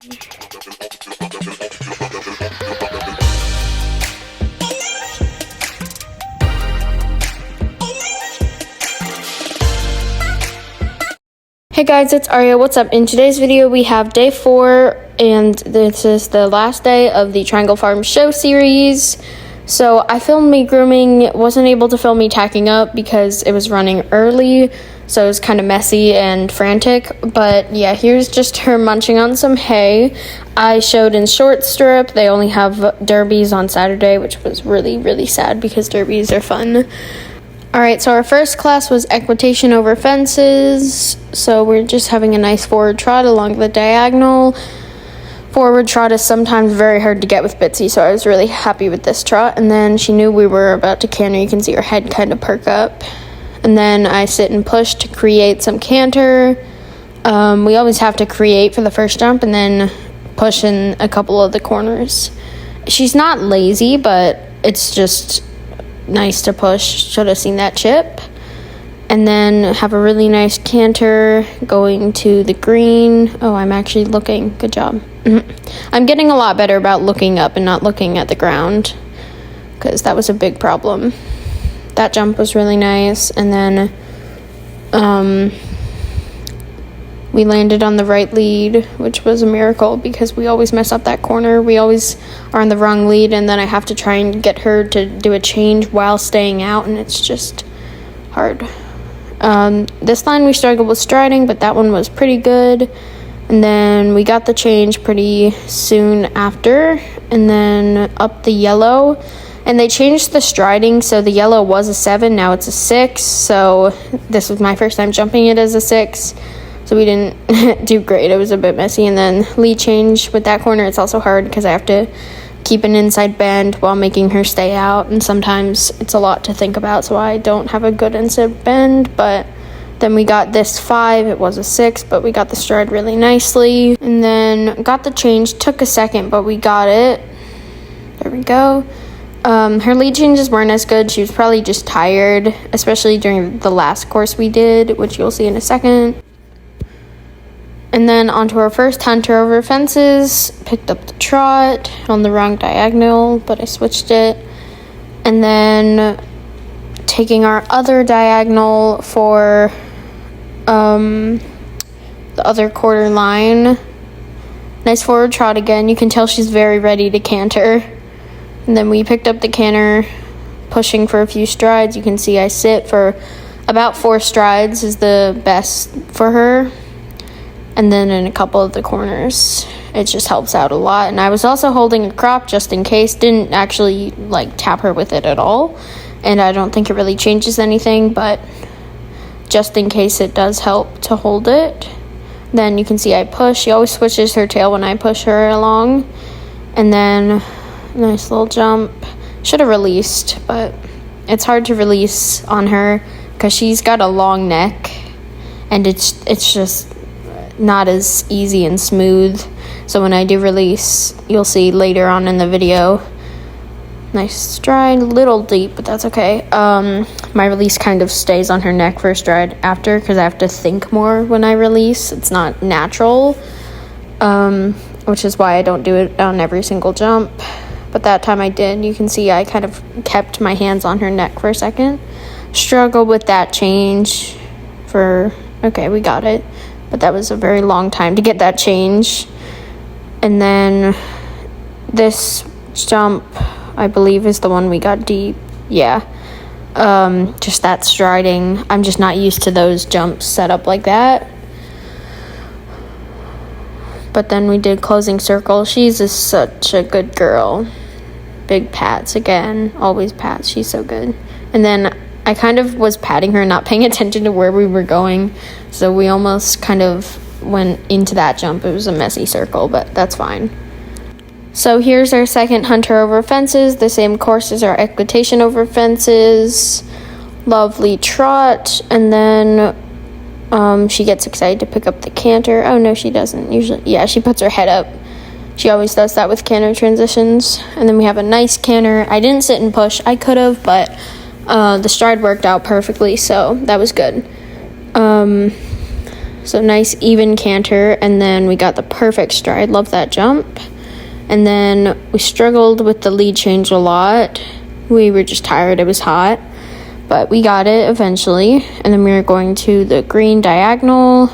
Hey guys, it's Aria. What's up? In today's video, we have day 4, and this is the last day of the Triangle Farm show series. So I filmed me grooming, wasn't able to film me tacking up because it was running early, so it was kind of messy and frantic. But yeah, here's just her munching on some hay. I showed in short strip. They only have derbies on Saturday, which was really, really sad because derbies are fun. Alright, so our first class was equitation over fences. So we're just having a nice forward trot along the diagonal. Forward trot is sometimes very hard to get with Bitsy, so I was really happy with this trot. And then she knew we were about to canter. You can see her head kind of perk up. And then I sit and push to create some canter. We always have to create for the first jump and then push in a couple of the corners. She's not lazy, but it's just nice to push. Should have seen that chip. And then have a really nice canter going to the green. Oh, I'm actually looking. Good job. I'm getting a lot better about looking up and not looking at the ground, because that was a big problem. That jump was really nice. And then we landed on the right lead, which was a miracle because we always mess up that corner. We always are on the wrong lead, and then I have to try and get her to do a change while staying out, and it's just hard. This line we struggled with striding, but that one was pretty good. And then we got the change pretty soon after, and then up the yellow. And they changed the striding, so the yellow was a 7, now it's a 6. So this was my first time jumping it as a 6. So we didn't do great. It was a bit messy. And then lead change with that corner, it's also hard because I have to keep an inside bend while making her stay out. And sometimes it's a lot to think about, so I don't have a good inside bend. But then we got this 5. It was a 6, but we got the stride really nicely. And then got the change. Took a second, but we got it. There we go. Her lead changes weren't as good. She was probably just tired, especially during the last course we did, which you'll see in a second. And then onto our first hunter over fences, picked up the trot on the wrong diagonal, but I switched it. And then taking our other diagonal for the other quarter line. Nice forward trot again. You can tell she's very ready to canter. And then we picked up the canter, pushing for a few strides. You can see I sit for about 4 strides is the best for her. And then in a couple of the corners, it just helps out a lot. And I was also holding a crop just in case. Didn't actually tap her with it at all. And I don't think it really changes anything, but just in case it does help to hold it. Then you can see I push. She always switches her tail when I push her along. And then nice little jump. Should have released, but it's hard to release on her because she's got a long neck. And it's just not as easy and smooth. So when I do release, you'll see later on in the video. Nice stride, little deep, but that's okay. My release kind of stays on her neck for a stride after because I have to think more when I release. It's not natural, which is why I don't do it on every single jump. But that time I did. You can see I kind of kept my hands on her neck for a second. Struggled with that change okay, we got it. But that was a very long time to get that change. And then this jump, I believe, is the one we got deep. Yeah. Just that striding. I'm just not used to those jumps set up like that. But then we did closing circle. She's such a good girl. Big pats again. Always pats. She's so good. And then I kind of was patting her, not paying attention to where we were going. So we almost kind of went into that jump. It was a messy circle, but that's fine. So here's our second hunter over fences. The same course as our equitation over fences. Lovely trot. And then she gets excited to pick up the canter. Oh, no, she doesn't usually. Yeah, she puts her head up. She always does that with canter transitions. And then we have a nice canter. I didn't sit and push. I could have, but the stride worked out perfectly, so that was good. So nice even canter, and then we got the perfect stride. Love that jump. And then we struggled with the lead change a lot. We were just tired, it was hot, but we got it eventually. And then we were going to the green diagonal,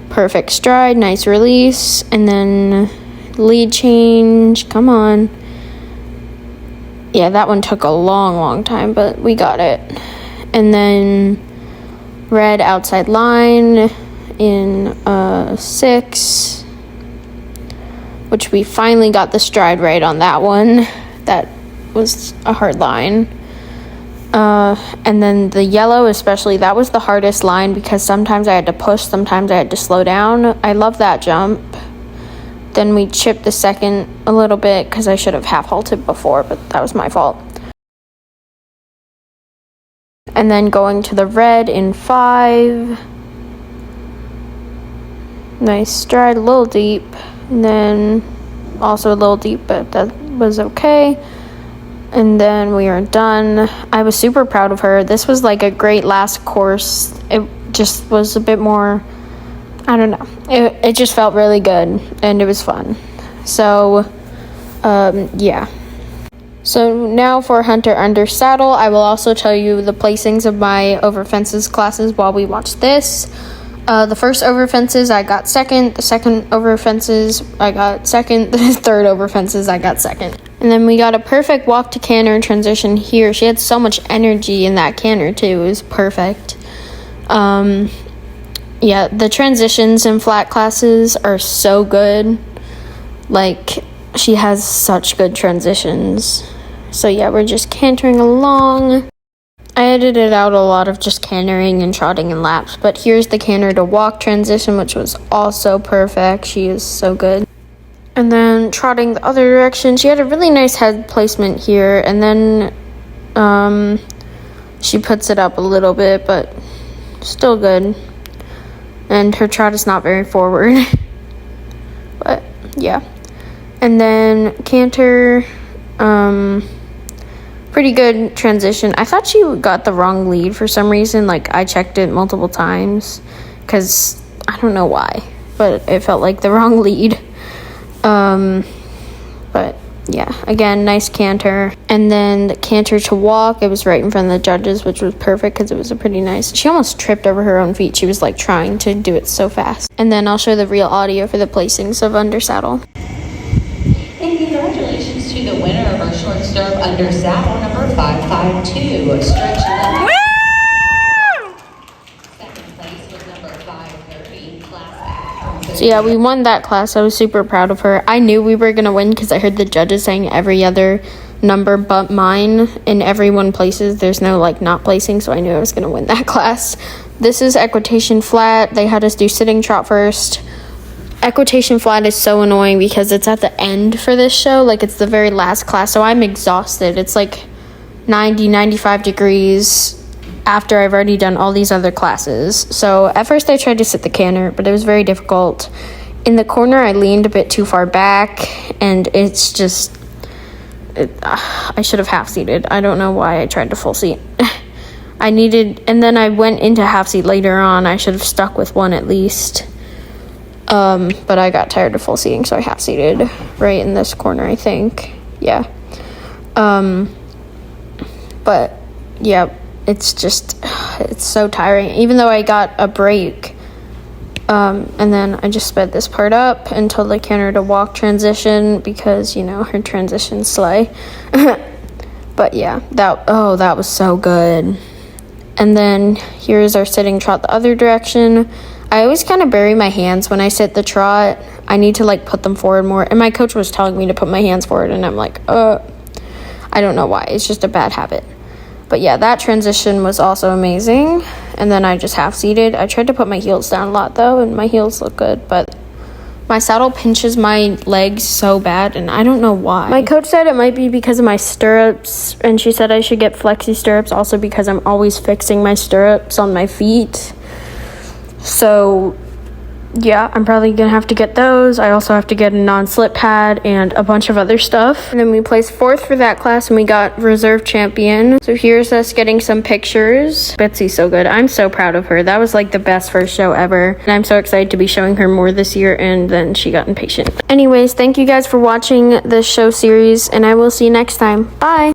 perfect stride, nice release, and then lead change, come on. Yeah, that one took a long time, but we got it. And then red outside line in 6, which we finally got the stride right on that one. That was a hard line. And then the yellow especially, that was the hardest line because sometimes I had to push, sometimes I had to slow down. I love that jump. Then we chipped the second a little bit because I should have half halted before, but that was my fault. And then going to the red in 5. Nice stride, a little deep. And then also a little deep, but that was okay. And then we are done. I was super proud of her. This was like a great last course. It just was a bit more, I don't know. It just felt really good and it was fun. So, yeah. So now for Hunter Under Saddle, I will also tell you the placings of my over fences classes while we watch this. The first over fences, I got second. The second over fences, I got second. The third over fences, I got second. And then we got a perfect walk to canter transition here. She had so much energy in that canter too. It was perfect. Yeah, the transitions in flat classes are so good. Like, she has such good transitions. So yeah, we're just cantering along. I edited out a lot of just cantering and trotting in laps, but here's the canter to walk transition, which was also perfect. She is so good. And then trotting the other direction, she had a really nice head placement here, and then she puts it up a little bit, but still good. And her trot is not very forward. But yeah. And then canter, pretty good transition. I thought she got the wrong lead for some reason. Like, I checked it multiple times because I don't know why, but it felt like the wrong lead. But yeah, again, nice canter. And then the canter to walk, it was right in front of the judges, which was perfect because it was a pretty nice. She almost tripped over her own feet. She was like trying to do it so fast. And then I'll show the real audio for the placings of Under Saddle. And congratulations to the winner of our short stirrup Under Saddle, number 552, Stretch Limit. Second place was number 530, Class Act. So yeah, we won that class. I was super proud of her. I knew we were going to win because I heard the judges saying every other number but mine in every one places. There's no like not placing, so I knew I was going to win that class. This is Equitation Flat. They had us do sitting trot first. Equitation Flat is so annoying because it's at the end for this show. Like, it's the very last class, so I'm exhausted. It's like 95 degrees after I've already done all these other classes. So at first I tried to sit the canter, but it was very difficult. In the corner, I leaned a bit too far back, and it's just, I should have half seated. I don't know why I tried to full seat. And then I went into half seat later on. I should have stuck with one at least. But I got tired of full seating, so I half seated right in this corner, I think. Yeah. But yeah, it's so tiring. Even though I got a break, and then I just sped this part up until the canter to walk transition because, you know, her transition slay. But yeah, that was so good. And then here's our sitting trot the other direction. I always kind of bury my hands when I sit the trot. I need to like put them forward more. And my coach was telling me to put my hands forward, and I'm like, I don't know why. It's just a bad habit. But yeah, that transition was also amazing. And then I just half seated. I tried to put my heels down a lot though, and my heels look good, but my saddle pinches my legs so bad, and I don't know why. My coach said it might be because of my stirrups, and she said I should get flexi stirrups also because I'm always fixing my stirrups on my feet. So yeah, I'm probably gonna have to get those. I also have to get a non-slip pad and a bunch of other stuff. And then we placed 4th for that class and we got reserve champion. So here's us getting some pictures. Betsy's so good. I'm so proud of her. That was like the best first show ever. And I'm so excited to be showing her more this year, and then she got impatient. Anyways, thank you guys for watching this show series, and I will see you next time. Bye!